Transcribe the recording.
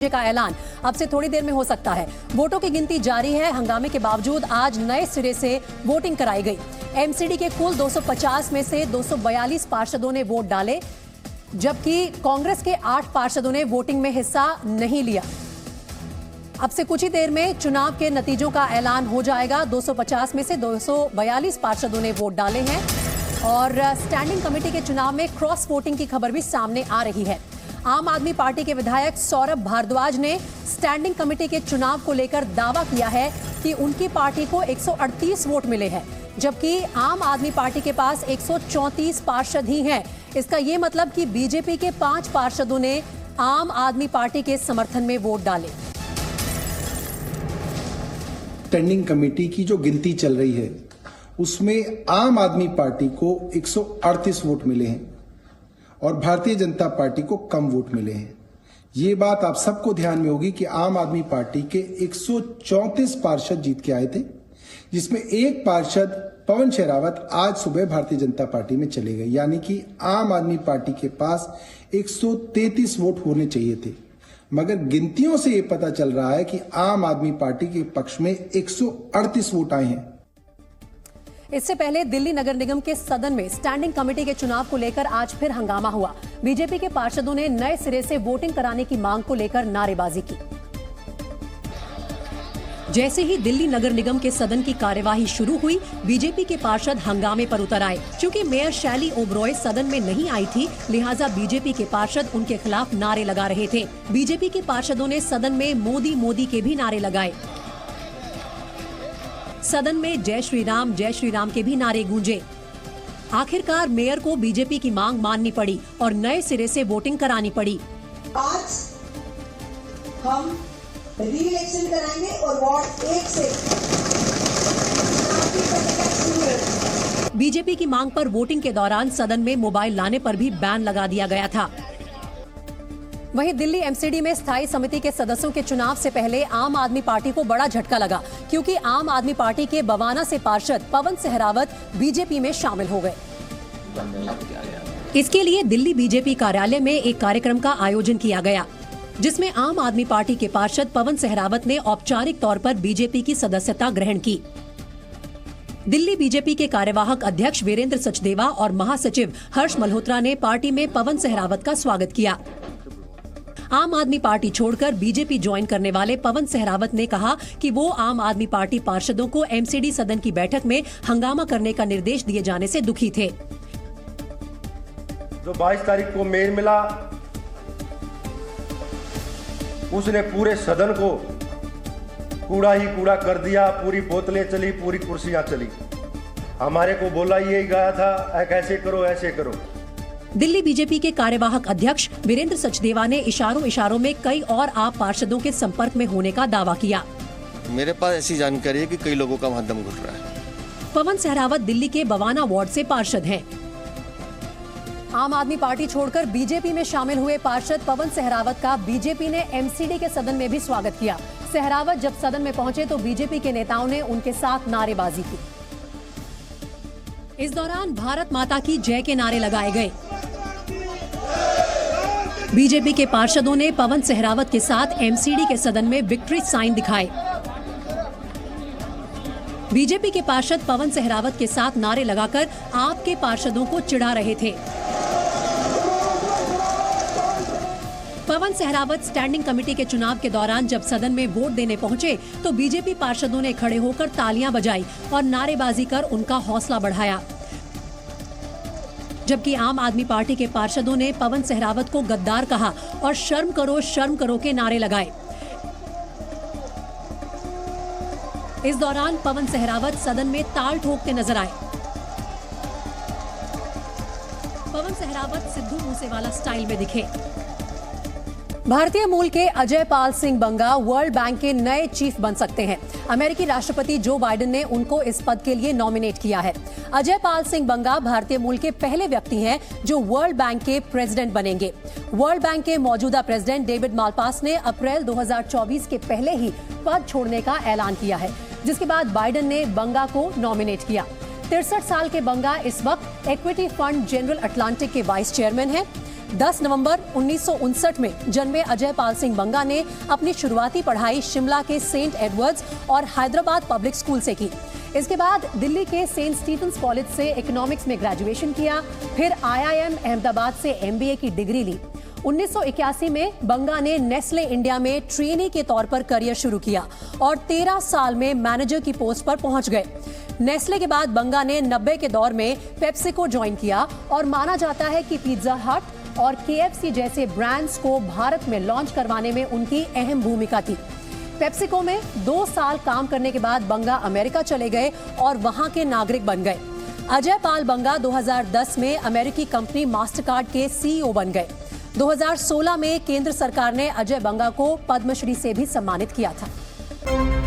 का ऐलान अब से थोड़ी देर में हो सकता है। वोटों की गिनती जारी है। हंगामे के बावजूद आज नए सिरे से वोटिंग कराई गई। एमसीडी के कुल 250 में से 242 पार्षदों ने वोट डाले, जबकि कांग्रेस के 8 पार्षदों ने वोटिंग में हिस्सा नहीं लिया। अब से कुछ ही देर में चुनाव के नतीजों का ऐलान हो जाएगा। 250 में से 242 पार्षदों ने वोट डाले हैं और स्टैंडिंग कमेटी के चुनाव में क्रॉस वोटिंग की खबर भी सामने आ रही है। आम आदमी पार्टी के विधायक सौरभ भारद्वाज ने स्टैंडिंग कमेटी के चुनाव को लेकर दावा किया है कि उनकी पार्टी को 138 वोट मिले हैं, जबकि आम आदमी पार्टी के पास 134 पार्षद ही हैं। इसका ये मतलब कि बीजेपी के 5 पार्षदों ने आम आदमी पार्टी के समर्थन में वोट डाले। स्टैंडिंग कमेटी की जो गिनती चल रही है उसमें आम आदमी पार्टी को 138 वोट मिले हैं और भारतीय जनता पार्टी को कम वोट मिले हैं। ये बात आप सबको ध्यान में होगी कि आम आदमी पार्टी के 134 पार्षद जीत के आए थे, जिसमें एक पार्षद पवन शेरावत आज सुबह भारतीय जनता पार्टी में चले गए, यानी कि आम आदमी पार्टी के पास 133 वोट होने चाहिए थे। मगर गिनतियों से ये पता चल रहा है कि आम आदमी पार्टी के पक्ष में 138 वोट आए हैं। इससे पहले दिल्ली नगर निगम के सदन में स्टैंडिंग कमेटी के चुनाव को लेकर आज फिर हंगामा हुआ। बीजेपी के पार्षदों ने नए सिरे से वोटिंग कराने की मांग को लेकर नारेबाजी की। जैसे ही दिल्ली नगर निगम के सदन की कार्यवाही शुरू हुई, बीजेपी के पार्षद हंगामे पर उतर आए। क्योंकि मेयर शैली ओबरॉय सदन में नहीं आई थी, लिहाजा बीजेपी के पार्षद उनके खिलाफ नारे लगा रहे थे। बीजेपी के पार्षदों ने सदन में मोदी मोदी के भी नारे लगाए। सदन में जय श्री राम के भी नारे गूंजे। आखिरकार मेयर को बीजेपी की मांग माननी पड़ी और नए सिरे से वोटिंग करानी पड़ी। आज हम री-इलेक्शन कराएंगे और वार्ड 1 से बीजेपी की मांग पर वोटिंग के दौरान सदन में मोबाइल लाने पर भी बैन लगा दिया गया था। वहीं दिल्ली एमसीडी में स्थायी समिति के सदस्यों के चुनाव से पहले आम आदमी पार्टी को बड़ा झटका लगा, क्योंकि आम आदमी पार्टी के बवाना से पार्षद पवन सहरावत बीजेपी में शामिल हो गए। इसके लिए दिल्ली बीजेपी कार्यालय में एक कार्यक्रम का आयोजन किया गया, जिसमें आम आदमी पार्टी के पार्षद पवन सहरावत ने औपचारिक तौर पर बीजेपी की सदस्यता ग्रहण की। दिल्ली बीजेपी के कार्यवाहक अध्यक्ष वीरेंद्र सचदेवा और महासचिव हर्ष मल्होत्रा ने पार्टी में पवन सहरावत का स्वागत किया। आम आदमी पार्टी छोड़कर बीजेपी ज्वाइन करने वाले पवन सहरावत ने कहा कि वो आम आदमी पार्टी पार्षदों को एमसीडी सदन की बैठक में हंगामा करने का निर्देश दिए जाने से दुखी थे। जो 22 तारीख को मेल मिला, उसने पूरे सदन को कूड़ा ही कूड़ा कर दिया। पूरी बोतलें चली, पूरी कुर्सियां चली। हमारे को बोला यही गया था, ऐसे करो ऐसे करो। दिल्ली बीजेपी के कार्यवाहक अध्यक्ष वीरेंद्र सचदेवा ने इशारों में कई और आप पार्षदों के संपर्क में होने का दावा किया। मेरे पास ऐसी जानकारी है कि कई लोगों का वहां दम घुट रहा है। पवन सहरावत दिल्ली के बवाना वार्ड से पार्षद हैं। आम आदमी पार्टी छोड़कर बीजेपी में शामिल हुए पार्षद पवन सहरावत का बीजेपी ने एमसीडी के सदन में भी स्वागत किया। सहरावत जब सदन में पहुंचे तो बीजेपी के नेताओं ने उनके साथ नारेबाजी की। इस दौरान भारत माता की जय के नारे लगाए गए। बीजेपी के पार्षदों ने पवन सहरावत के साथ एमसीडी के सदन में विक्ट्री साइन दिखाए। बीजेपी के पार्षद पवन सहरावत के साथ नारे लगाकर आपके पार्षदों को चिढ़ा रहे थे। पवन सहरावत स्टैंडिंग कमेटी के चुनाव के दौरान जब सदन में वोट देने पहुंचे तो बीजेपी पार्षदों ने खड़े होकर तालियां बजाई और नारेबाजी कर उनका हौसला बढ़ाया, जबकि आम आदमी पार्टी के पार्षदों ने पवन सहरावत को गद्दार कहा और शर्म करो के नारे लगाए। इस दौरान पवन सहरावत सदन में ताल ठोकते नजर आए। पवन सहरावत सिद्धू मूसेवाला स्टाइल में दिखे। भारतीय मूल के अजय पाल सिंह बंगा वर्ल्ड बैंक के नए चीफ बन सकते हैं। अमेरिकी राष्ट्रपति जो बाइडेन ने उनको इस पद के लिए नॉमिनेट किया है। अजय पाल सिंह बंगा भारतीय मूल के पहले व्यक्ति हैं जो वर्ल्ड बैंक के प्रेसिडेंट बनेंगे। वर्ल्ड बैंक के मौजूदा प्रेसिडेंट डेविड मालपास ने अप्रैल 2024 के पहले ही पद छोड़ने का ऐलान किया है, जिसके बाद बाइडेन ने बंगा को नॉमिनेट किया। 63 साल के बंगा इस वक्त इक्विटी फंड जनरल अटलांटिक के वाइस चेयरमैन हैं। 10 नवंबर 1959 में जन्मे अजय पाल सिंह बंगा ने अपनी शुरुआती पढ़ाई शिमला के सेंट एडवर्ड्स और हैदराबाद पब्लिक स्कूल से की। इसके बाद दिल्ली के सेंट स्टीफेंस कॉलेज से इकोनॉमिक्स में ग्रेजुएशन किया, फिर IIM अहमदाबाद से MBA की डिग्री ली। 1981 में बंगा ने नेस्ले इंडिया में ट्रेनी के तौर पर करियर शुरू किया और 13 साल में मैनेजर की पोस्ट पर पहुंच गए। नेस्ले के बाद बंगा ने 90 के दौर में पेप्सिको ज्वाइन किया और माना जाता है कि पिज्जा हट और KFC जैसे ब्रांड्स को भारत में लॉन्च करवाने में उनकी अहम भूमिका थी। पेप्सिको में 2 साल काम करने के बाद बंगा अमेरिका चले गए और वहां के नागरिक बन गए। अजय पाल बंगा 2010 में अमेरिकी कंपनी मास्टरकार्ड के CEO बन गए। 2016 में केंद्र सरकार ने अजय बंगा को पद्मश्री से भी सम्मानित किया था।